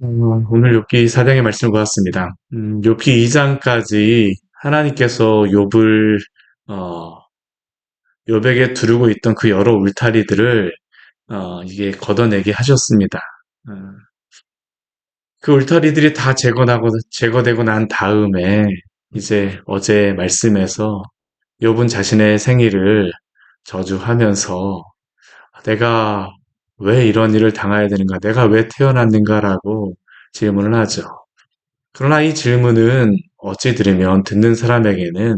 오늘 욥기 4장의 말씀을 보았습니다. 욥기 2장까지 하나님께서 어, 욥에게 두르고 있던 그 여러 울타리들을 이게 걷어내게 하셨습니다. 어, 그 울타리들이 다 제거되고 난 다음에 이제 어제 말씀에서 욥은 자신의 생일을 저주하면서 내가 왜 이런 일을 당해야 되는가? 내가 왜 태어났는가라고 질문을 하죠. 그러나 이 질문은 어찌 들으면 듣는 사람에게는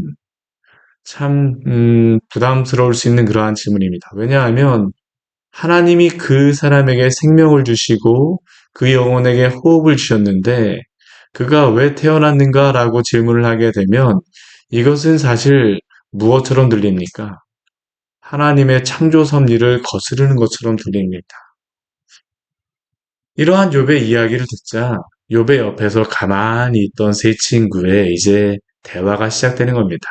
참, 부담스러울 수 있는 그러한 질문입니다. 왜냐하면 하나님이 그 사람에게 생명을 주시고 그 영혼에게 호흡을 주셨는데 그가 왜 태어났는가라고 질문을 하게 되면 이것은 사실 무엇처럼 들립니까? 하나님의 창조 섭리를 거스르는 것처럼 들립니다. 이러한 욥의 이야기를 듣자 욥의 옆에서 가만히 있던 세 친구의 이제 대화가 시작되는 겁니다.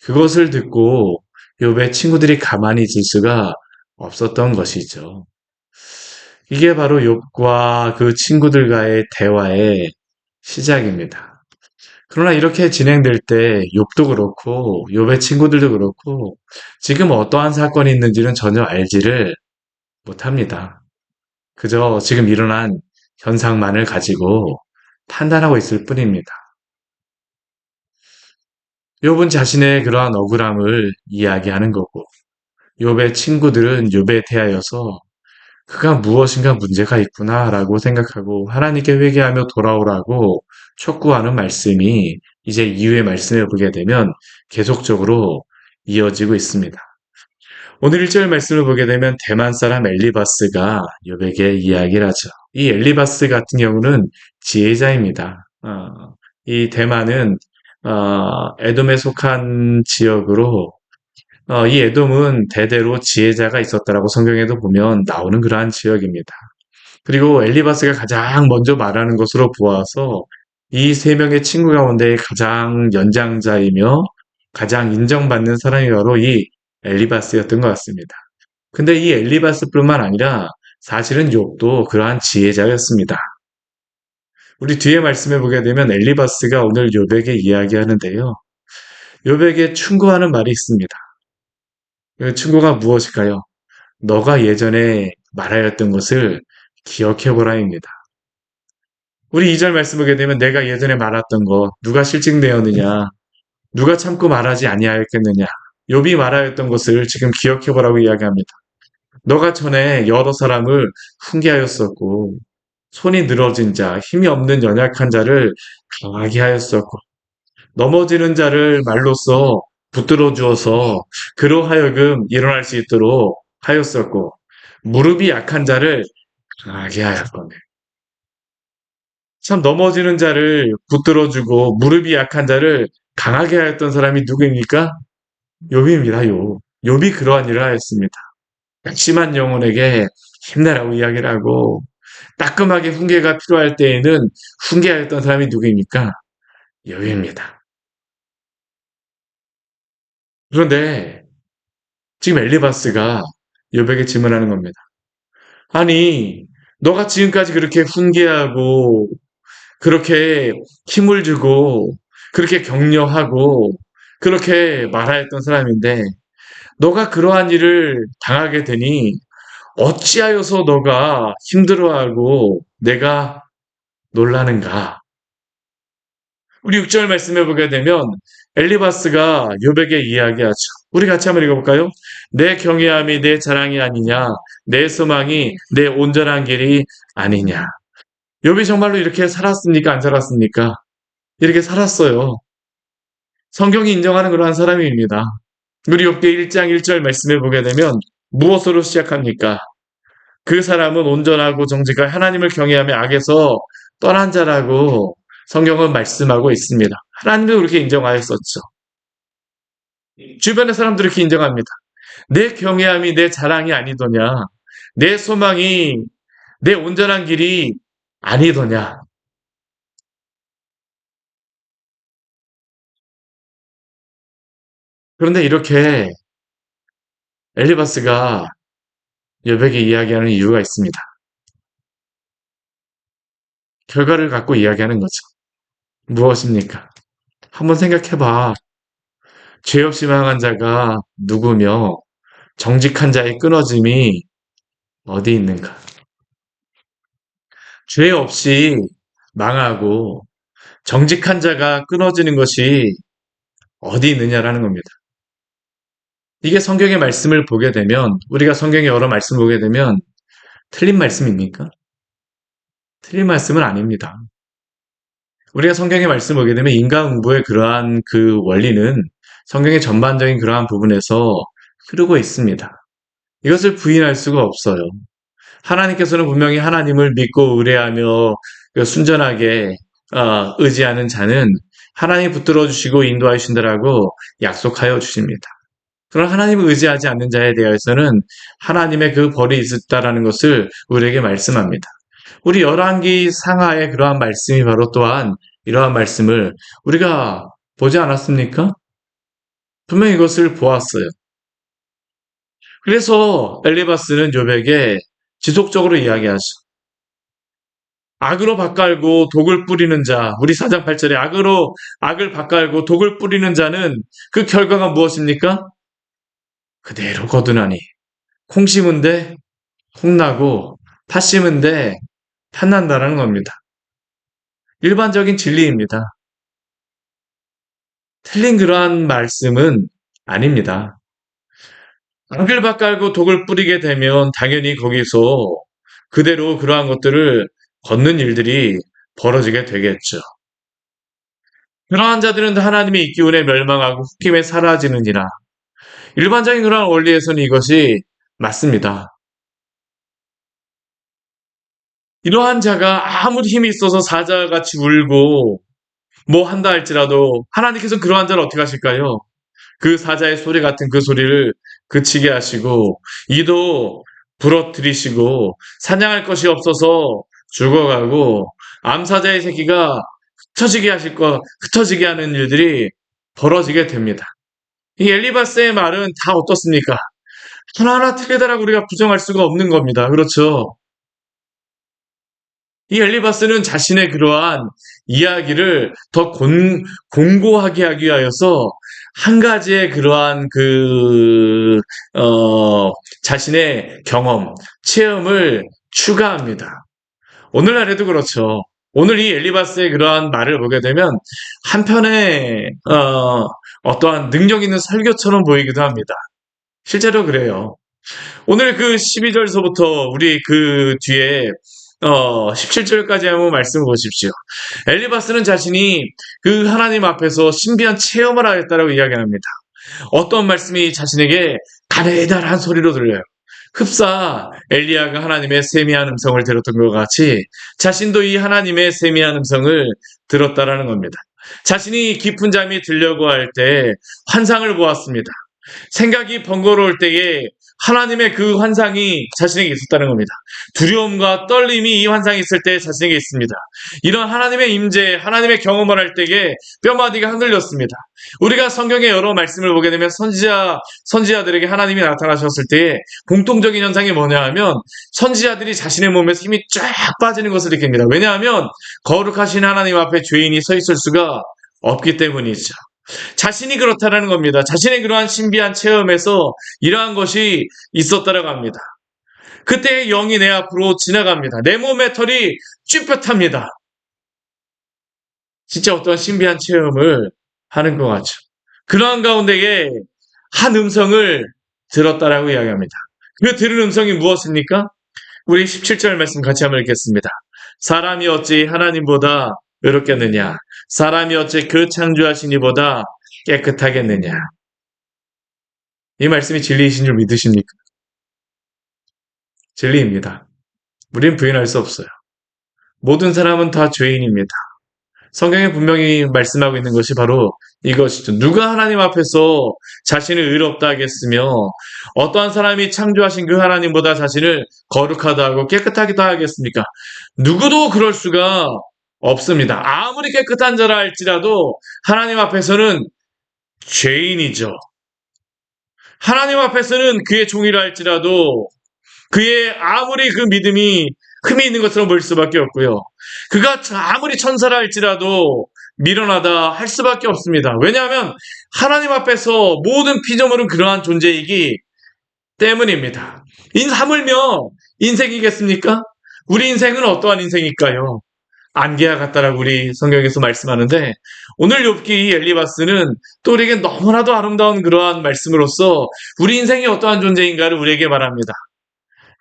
그것을 듣고 욥의 친구들이 가만히 있을 수가 없었던 것이죠. 이게 바로 욥과 그 친구들과의 대화의 시작입니다. 그러나 이렇게 진행될 때 욥도 그렇고 욥의 친구들도 그렇고 지금 어떠한 사건이 있는지는 전혀 알지를 못합니다. 그저 지금 일어난 현상만을 가지고 판단하고 있을 뿐입니다. 욥은 자신의 그러한 억울함을 이야기하는 거고 욥의 친구들은 욥에 대하여서 그가 무엇인가 문제가 있구나라고 생각하고 하나님께 회개하며 돌아오라고 촉구하는 말씀이 이제 이후의 말씀에 보게 되면 계속적으로 이어지고 있습니다. 오늘 1절 말씀을 보게 되면 대만 사람 엘리바스가 욥에게 이야기를 하죠. 이 엘리바스 같은 경우는 지혜자입니다. 이 대만은 에돔에 속한 지역으로 이 에돔은 대대로 지혜자가 있었다라고 성경에도 보면 나오는 그러한 지역입니다. 그리고 엘리바스가 가장 먼저 말하는 것으로 보아서 이 세 명의 친구 가운데 가장 연장자이며 가장 인정받는 사람이 바로 이 엘리바스였던 것 같습니다. 근데 이 엘리바스뿐만 아니라 사실은 욥도 그러한 지혜자였습니다. 우리 뒤에 말씀해 보게 되면 엘리바스가 오늘 욥에게 이야기하는데요. 욥에게 충고하는 말이 있습니다. 그 충고가 무엇일까요? 너가 예전에 말하였던 것을 기억해보라입니다. 우리 2절 말씀 보게 되면 내가 예전에 말했던 거 누가 실증되었느냐? 누가 참고 말하지 아니하였겠느냐? 욥이 말하였던 것을 지금 기억해보라고 이야기합니다. 너가 전에 여러 사람을 훈계하였었고 손이 늘어진 자, 힘이 없는 연약한 자를 강하게 하였었고 넘어지는 자를 말로써 붙들어 주어서 그로 하여금 일어날 수 있도록 하였었고 무릎이 약한 자를 강하게 하였거늘. 참 넘어지는 자를 붙들어주고 무릎이 약한 자를 강하게 하였던 사람이 누구입니까? 욥입니다. 욥. 욥이 그러한 일을 하였습니다. 심한 영혼에게 힘내라고 이야기를 하고 따끔하게 훈계가 필요할 때에는 훈계하였던 사람이 누구입니까? 욥입니다. 그런데 지금 엘리바스가 욥에게 질문하는 겁니다. 아니, 너가 지금까지 그렇게 훈계하고 그렇게 힘을 주고 그렇게 격려하고 그렇게 말하였던 사람인데 너가 그러한 일을 당하게 되니 어찌하여서 너가 힘들어하고 내가 놀라는가? 우리 6절 말씀해 보게 되면 엘리바스가 욥에게 이야기하죠. 우리 같이 한번 읽어볼까요? 내 경외함이 내 자랑이 아니냐? 내 소망이 내 온전한 길이 아니냐? 욥이 정말로 이렇게 살았습니까? 안 살았습니까? 이렇게 살았어요. 성경이 인정하는 그러한 사람입니다. 우리 욥기 1장 1절 말씀해 보게 되면 무엇으로 시작합니까? 그 사람은 온전하고 정직한 하나님을 경외하며 악에서 떠난 자라고 성경은 말씀하고 있습니다. 하나님도 그렇게 인정하였었죠. 주변의 사람들이 그렇게 인정합니다. 내 경외함이 내 자랑이 아니더냐? 내 소망이 내 온전한 길이 아니더냐? 그런데 이렇게 엘리바스가 여백에 이야기하는 이유가 있습니다. 결과를 갖고 이야기하는 거죠. 무엇입니까? 한번 생각해봐. 죄 없이 망한 자가 누구며 정직한 자의 끊어짐이 어디 있는가? 죄 없이 망하고 정직한 자가 끊어지는 것이 어디 있느냐라는 겁니다. 이게 성경의 말씀을 보게 되면, 우리가 성경의 여러 말씀을 보게 되면 틀린 말씀입니까? 틀린 말씀은 아닙니다. 우리가 성경의 말씀을 보게 되면 인과응보의 그러한 그 원리는 성경의 전반적인 그러한 부분에서 흐르고 있습니다. 이것을 부인할 수가 없어요. 하나님께서는 분명히 하나님을 믿고 의뢰하며 순전하게 의지하는 자는 하나님이 붙들어 주시고 인도하여 주신다라고 약속하여 주십니다. 그러나 하나님을 의지하지 않는 자에 대해서는 하나님의 그 벌이 있다라는 것을 우리에게 말씀합니다. 우리 열왕기 상하의 그러한 말씀이 바로 또한 이러한 말씀을 우리가 보지 않았습니까? 분명히 이것을 보았어요. 그래서 엘리바스는 욥에게 지속적으로 이야기하죠. 악으로 밭갈고 독을 뿌리는 자, 우리 4장 8절에 악을 밭갈고 독을 뿌리는 자는 그 결과가 무엇입니까? 그대로 거두나니 콩 심은데 콩나고 팥 심은데 팥난다라는 겁니다. 일반적인 진리입니다. 틀린 그러한 말씀은 아닙니다. 악을 밭갈고 독을 뿌리게 되면 당연히 거기서 그대로 그러한 것들을 걷는 일들이 벌어지게 되겠죠. 그러한 자들은 하나님의 있기운에 멸망하고 흑김에 사라지느니라. 일반적인 그러한 원리에서는 이것이 맞습니다. 이러한 자가 아무리 힘이 있어서 사자같이 울고 뭐 한다 할지라도 하나님께서 그러한 자를 어떻게 하실까요? 그 사자의 소리 같은 그 소리를 그치게 하시고 이도 부러뜨리시고 사냥할 것이 없어서 죽어가고 암사자의 새끼가 흩어지게 하는 일들이 벌어지게 됩니다. 이 엘리바스의 말은 다 어떻습니까? 하나하나 틀리다라고 우리가 부정할 수가 없는 겁니다. 그렇죠? 이 엘리바스는 자신의 그러한 이야기를 더 공고하게 하기 위하여서 한 가지의 그러한 자신의 경험, 체험을 추가합니다. 오늘날에도 그렇죠. 오늘 이 엘리바스의 그러한 말을 보게 되면 한편에 어떠한 능력 있는 설교처럼 보이기도 합니다. 실제로 그래요. 오늘 그 12절서부터 우리 그 뒤에 17절까지 한번 말씀을 보십시오. 엘리바스는 자신이 그 하나님 앞에서 신비한 체험을 하였다라고 이야기합니다. 어떤 말씀이 자신에게 가느다란 소리로 들려요. 흡사 엘리야가 하나님의 세미한 음성을 들었던 것 같이 자신도 이 하나님의 세미한 음성을 들었다라는 겁니다. 자신이 깊은 잠이 들려고 할 때 환상을 보았습니다. 생각이 번거로울 때에 하나님의 그 환상이 자신에게 있었다는 겁니다. 두려움과 떨림이 이 환상이 있을 때 자신에게 있습니다. 이런 하나님의 임재, 하나님의 경험을 할 때에 뼈마디가 흔들렸습니다. 우리가 성경의 여러 말씀을 보게 되면 선지자들에게 하나님이 나타나셨을 때에 공통적인 현상이 뭐냐 하면 선지자들이 자신의 몸에서 힘이 쫙 빠지는 것을 느낍니다. 왜냐하면 거룩하신 하나님 앞에 죄인이 서 있을 수가 없기 때문이죠. 자신이 그렇다라는 겁니다. 자신의 그러한 신비한 체험에서 이러한 것이 있었다라고 합니다. 그때 영이 내 앞으로 지나갑니다. 내 몸의 털이 쭈뼛합니다. 진짜 어떤 신비한 체험을 하는 것 같죠. 그러한 가운데에 한 음성을 들었다라고 이야기합니다. 그 들은 음성이 무엇입니까? 우리 17절 말씀 같이 한번 읽겠습니다. 사람이 어찌 하나님보다 의롭겠느냐? 사람이 어찌 그 창조하신 이보다 깨끗하겠느냐? 이 말씀이 진리이신 줄 믿으십니까? 진리입니다. 우린 부인할 수 없어요. 모든 사람은 다 죄인입니다. 성경에 분명히 말씀하고 있는 것이 바로 이것이죠. 누가 하나님 앞에서 자신을 의롭다 하겠으며 어떠한 사람이 창조하신 그 하나님보다 자신을 거룩하다 하고 깨끗하기도 하겠습니까? 누구도 그럴 수가 없습니다. 아무리 깨끗한 자라 할지라도 하나님 앞에서는 죄인이죠. 하나님 앞에서는 그의 종이라 할지라도 그의 아무리 그 믿음이 흠이 있는 것처럼 보일 수밖에 없고요. 그가 아무리 천사라 할지라도 미련하다 할 수밖에 없습니다. 왜냐하면 하나님 앞에서 모든 피조물은 그러한 존재이기 때문입니다. 하물며 인생이겠습니까? 우리 인생은 어떠한 인생일까요? 안개와 같다라고 우리 성경에서 말씀하는데 오늘 욥기 엘리바스는 또 우리에게 너무나도 아름다운 그러한 말씀으로써 우리 인생이 어떠한 존재인가를 우리에게 말합니다.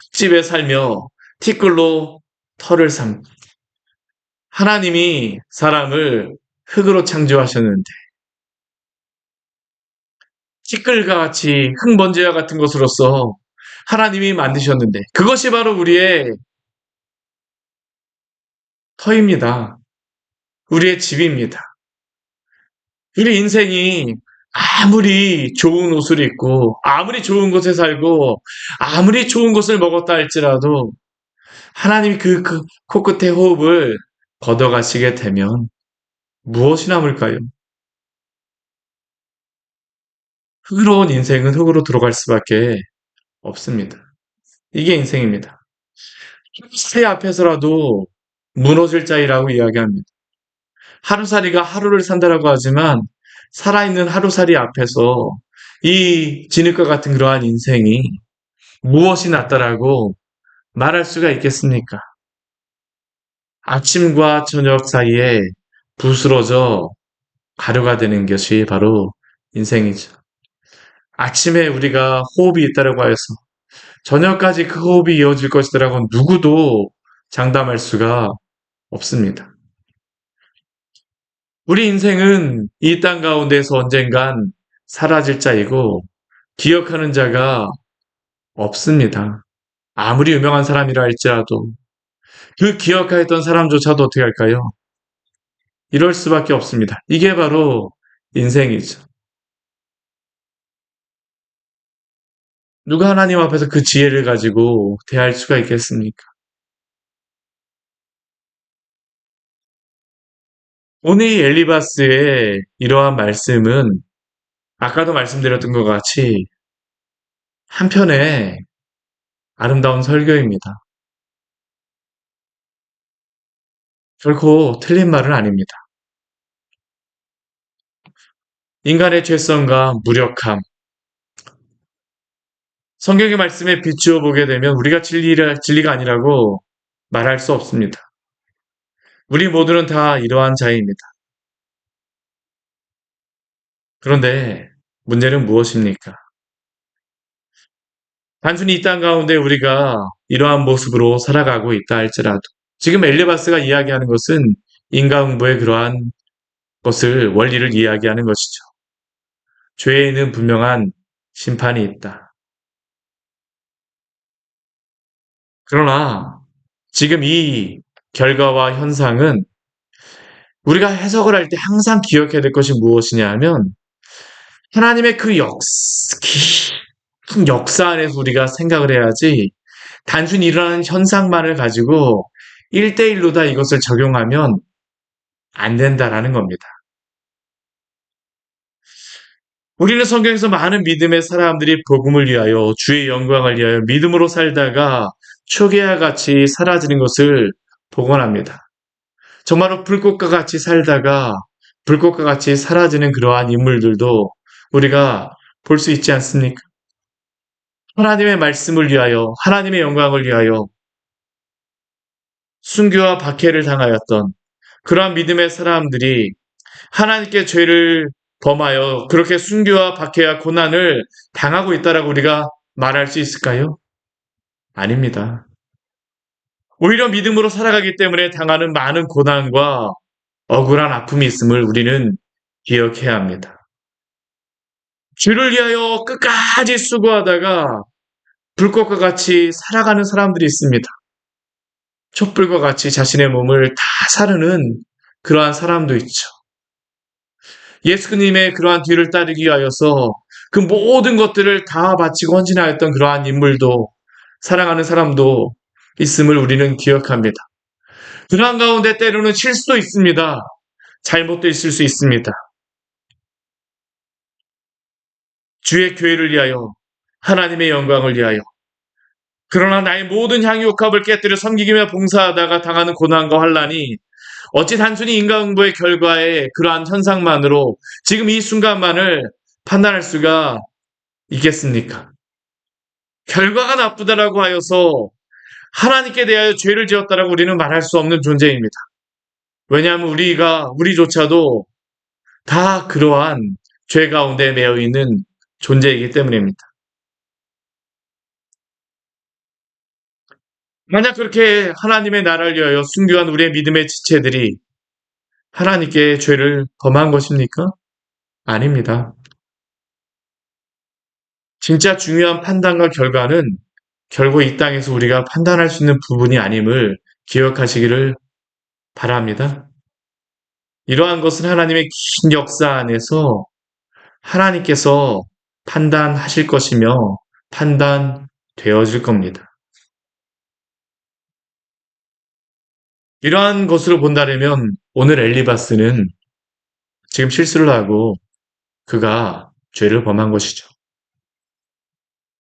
흙집에 살며 티끌로 털을 삼. 하나님이 사람을 흙으로 창조하셨는데 티끌과 같이 흙먼지와 같은 것으로서 하나님이 만드셨는데 그것이 바로 우리의 터입니다. 우리의 집입니다. 우리 인생이 아무리 좋은 옷을 입고 아무리 좋은 곳에 살고 아무리 좋은 것을 먹었다 할지라도 하나님이 그 코끝에 호흡을 걷어가시게 되면 무엇이 남을까요? 흙으로 인생은 흙으로 들어갈 수밖에 없습니다. 이게 인생입니다. 하루살이 앞에서라도 무너질 자이라고 이야기합니다. 하루살이가 하루를 산다라고 하지만 살아있는 하루살이 앞에서 이 진흙과 같은 그러한 인생이 무엇이 낫다라고 말할 수가 있겠습니까? 아침과 저녁 사이에 부스러져 가루가 되는 것이 바로 인생이죠. 아침에 우리가 호흡이 있다라고 하여서 저녁까지 그 호흡이 이어질 것이라고 누구도 장담할 수가 없습니다. 우리 인생은 이 땅 가운데서 언젠간 사라질 자이고 기억하는 자가 없습니다. 아무리 유명한 사람이라 할지라도 그 기억하였던 사람조차도 어떻게 할까요? 이럴 수밖에 없습니다. 이게 바로 인생이죠. 누가 하나님 앞에서 그 지혜를 가지고 대할 수가 있겠습니까? 오늘 이 엘리바스의 이러한 말씀은 아까도 말씀드렸던 것 같이 한편의 아름다운 설교입니다. 결코 틀린 말은 아닙니다. 인간의 죄성과 무력함, 성경의 말씀에 비추어 보게 되면 우리가 진리가 아니라고 말할 수 없습니다. 우리 모두는 다 이러한 자입니다. 그런데 문제는 무엇입니까? 단순히 이 땅 가운데 우리가 이러한 모습으로 살아가고 있다 할지라도 지금 엘리바스가 이야기하는 것은 인과응보의 그러한 것을 원리를 이야기하는 것이죠. 죄에는 분명한 심판이 있다. 그러나 지금 이 결과와 현상은 우리가 해석을 할 때 항상 기억해야 될 것이 무엇이냐 하면 하나님의 그 큰 역사 안에서 우리가 생각을 해야지 단순히 일어나는 현상만을 가지고 1대1로 다 이것을 적용하면 안 된다라는 겁니다. 우리는 성경에서 많은 믿음의 사람들이 복음을 위하여 주의 영광을 위하여 믿음으로 살다가 초기와 같이 사라지는 것을 복원합니다. 정말로 불꽃과 같이 살다가 불꽃과 같이 사라지는 그러한 인물들도 우리가 볼 수 있지 않습니까? 하나님의 말씀을 위하여 하나님의 영광을 위하여 순교와 박해를 당하였던 그러한 믿음의 사람들이 하나님께 죄를 범하여 그렇게 순교와 박해와 고난을 당하고 있다라고 우리가 말할 수 있을까요? 아닙니다. 오히려 믿음으로 살아가기 때문에 당하는 많은 고난과 억울한 아픔이 있음을 우리는 기억해야 합니다. 주를 위하여 끝까지 수고하다가 불꽃과 같이 살아가는 사람들이 있습니다. 촛불과 같이 자신의 몸을 다 사르는 그러한 사람도 있죠. 예수님의 그러한 뒤를 따르기 위하여서 그 모든 것들을 다 바치고 헌신하였던 그러한 인물도 사랑하는 사람도 있음을 우리는 기억합니다. 그러한 가운데 때로는 실수도 있습니다. 잘못도 있을 수 있습니다. 주의 교회를 위하여 하나님의 영광을 위하여 그러나 나의 모든 향유옥합을 깨뜨려 섬기기며 봉사하다가 당하는 고난과 환란이 어찌 단순히 인과응보의 결과의 그러한 현상만으로 지금 이 순간만을 판단할 수가 있겠습니까? 결과가 나쁘다라고 하여서 하나님께 대하여 죄를 지었다라고 우리는 말할 수 없는 존재입니다. 왜냐하면 우리조차도 다 그러한 죄 가운데 매여 있는 존재이기 때문입니다. 만약 그렇게 하나님의 나라를 위하여 순교한 우리의 믿음의 지체들이 하나님께 죄를 범한 것입니까? 아닙니다. 진짜 중요한 판단과 결과는 결국 이 땅에서 우리가 판단할 수 있는 부분이 아님을 기억하시기를 바랍니다. 이러한 것은 하나님의 긴 역사 안에서 하나님께서 판단하실 것이며 판단되어질 겁니다. 이러한 것으로 본다면 오늘 엘리바스는 지금 실수를 하고 그가 죄를 범한 것이죠.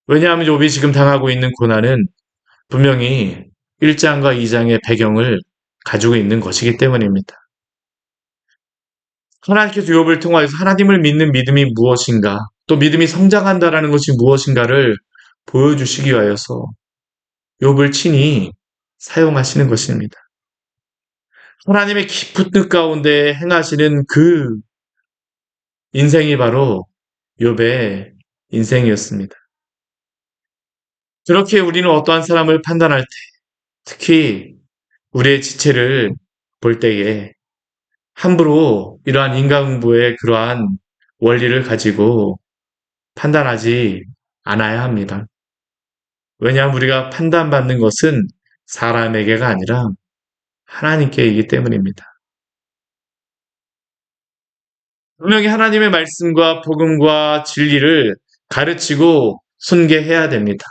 왜냐하면 욥이 지금 당하고 있는 고난은 분명히 1장과 2장의 배경을 가지고 있는 것이기 때문입니다. 하나님께서 욥을 통하여서 하나님을 믿는 믿음이 무엇인가, 또 믿음이 성장한다라는 것이 무엇인가를 보여주시기 위하여서 욥을 친히 사용하시는 것입니다. 하나님의 깊은 뜻 가운데 행하시는 그 인생이 바로 욥의 인생이었습니다. 그렇게 우리는 어떠한 사람을 판단할 때, 특히 우리의 지체를 볼 때에 함부로 이러한 인간응보의 그러한 원리를 가지고 판단하지 않아야 합니다. 왜냐하면 우리가 판단받는 것은 사람에게가 아니라 하나님께이기 때문입니다. 분명히 하나님의 말씀과 복음과 진리를 가르치고 훈계해야 됩니다.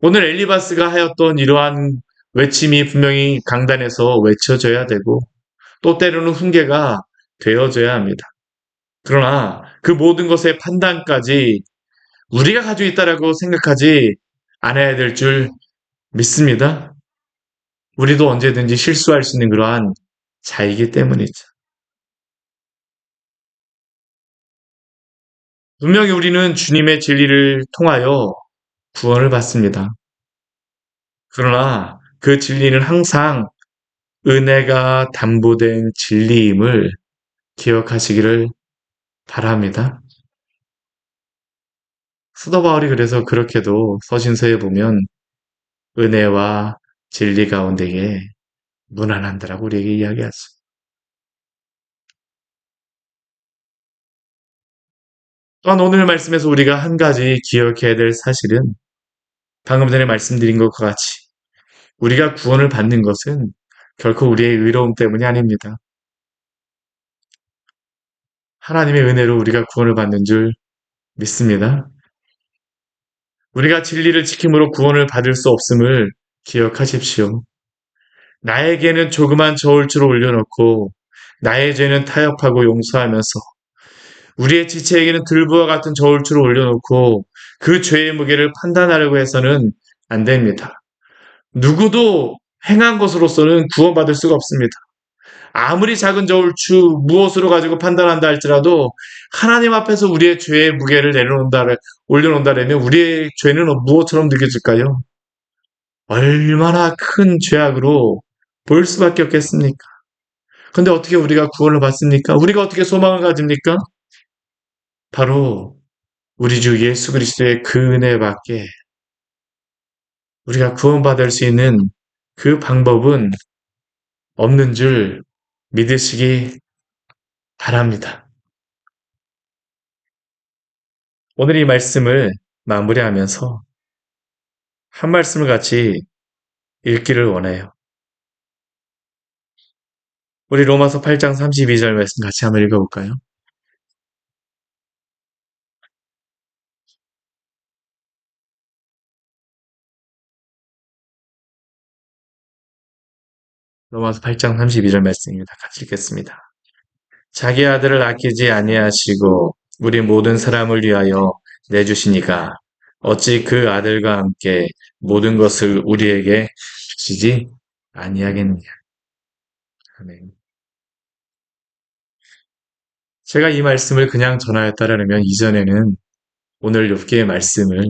오늘 엘리바스가 하였던 이러한 외침이 분명히 강단에서 외쳐져야 되고 또 때로는 훈계가 되어져야 합니다. 그러나 그 모든 것의 판단까지 우리가 가지고 있다라고 생각하지 않아야 될 줄 믿습니다. 우리도 언제든지 실수할 수 있는 그러한 자이기 때문이죠. 분명히 우리는 주님의 진리를 통하여 구원을 받습니다. 그러나 그 진리는 항상 은혜가 담보된 진리임을 기억하시기를 바랍니다. 사도 바울이 그래서 그렇게도 서신서에 보면 은혜와 진리 가운데에 무난한다라고 우리에게 이야기하죠. 또한 오늘 말씀에서 우리가 한 가지 기억해야 될 사실은 방금 전에 말씀드린 것과 같이 우리가 구원을 받는 것은 결코 우리의 의로움 때문이 아닙니다. 하나님의 은혜로 우리가 구원을 받는 줄 믿습니다. 우리가 진리를 지킴으로 구원을 받을 수 없음을 기억하십시오. 나에게는 조그만 저울추를 올려놓고 나의 죄는 타협하고 용서하면서 우리의 지체에게는 들부와 같은 저울추를 올려놓고 그 죄의 무게를 판단하려고 해서는 안 됩니다. 누구도 행한 것으로서는 구원받을 수가 없습니다. 아무리 작은 저울추 무엇으로 가지고 판단한다 할지라도 하나님 앞에서 우리의 죄의 무게를 올려놓는다면 우리의 죄는 무엇처럼 느껴질까요? 얼마나 큰 죄악으로 보일 수밖에 없겠습니까? 근데 어떻게 우리가 구원을 받습니까? 우리가 어떻게 소망을 가집니까? 바로 우리 주 예수 그리스도의 그 은혜밖에 우리가 구원받을 수 있는 그 방법은 없는 줄 믿으시기 바랍니다. 오늘 이 말씀을 마무리하면서 한 말씀을 같이 읽기를 원해요. 우리 로마서 8장 32절 말씀 같이 한번 읽어볼까요? 로마서 8장 32절 말씀입니다. 같이 읽겠습니다. 자기 아들을 아끼지 아니하시고 우리 모든 사람을 위하여 내주시니까 어찌 그 아들과 함께 모든 것을 우리에게 주시지 아니하겠느냐. 아멘. 제가 이 말씀을 그냥 전하였다라면 이전에는 오늘 욥기의 말씀을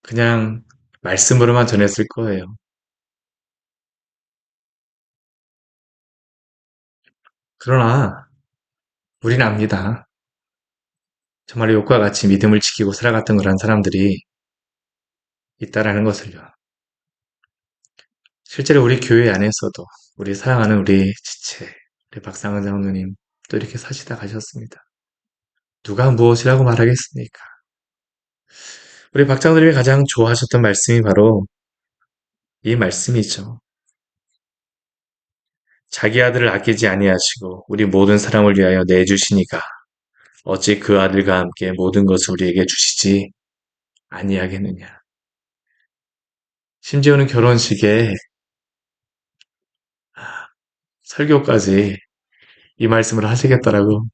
그냥 말씀으로만 전했을 거예요. 그러나 우리는 압니다. 정말 욥과 같이 믿음을 지키고 살아갔던 그런 사람들이 있다라는 것을요. 실제로 우리 교회 안에서도 우리 사랑하는 우리 지체, 우리 박상은 장로님 또 이렇게 사시다 가셨습니다. 누가 무엇이라고 말하겠습니까? 우리 박 장로님이 가장 좋아하셨던 말씀이 바로 이 말씀이죠. 자기 아들을 아끼지 아니하시고 우리 모든 사람을 위하여 내주시니까 어찌 그 아들과 함께 모든 것을 우리에게 주시지 아니하겠느냐. 심지어는 결혼식에 설교까지 이 말씀을 하시겠다라고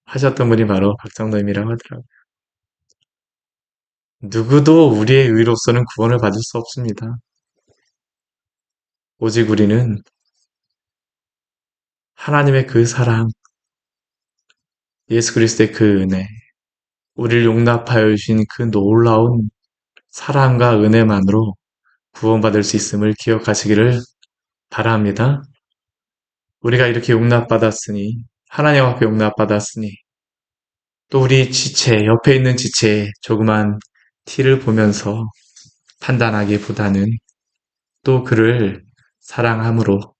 하셨던 분이 바로 박장로님이라고 하더라고요. 누구도 우리의 의로서는 구원을 받을 수 없습니다. 오직 우리는 하나님의 그 사랑, 예수 그리스도의 그 은혜, 우리를 용납하여 주신 그 놀라운 사랑과 은혜만으로 구원받을 수 있음을 기억하시기를 바랍니다. 우리가 이렇게 용납받았으니, 하나님 앞에 용납받았으니, 또 우리 지체, 옆에 있는 지체의 조그만 티를 보면서 판단하기보다는 또 그를 사랑함으로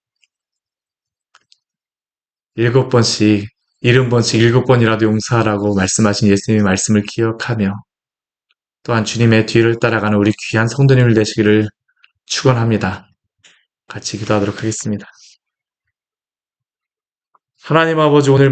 7번씩, 70번씩 7번이라도 용서하라고 말씀하신 예수님의 말씀을 기억하며 또한 주님의 뒤를 따라가는 우리 귀한 성도님을 되시기를 축원합니다. 같이 기도하도록 하겠습니다. 하나님 아버지 오늘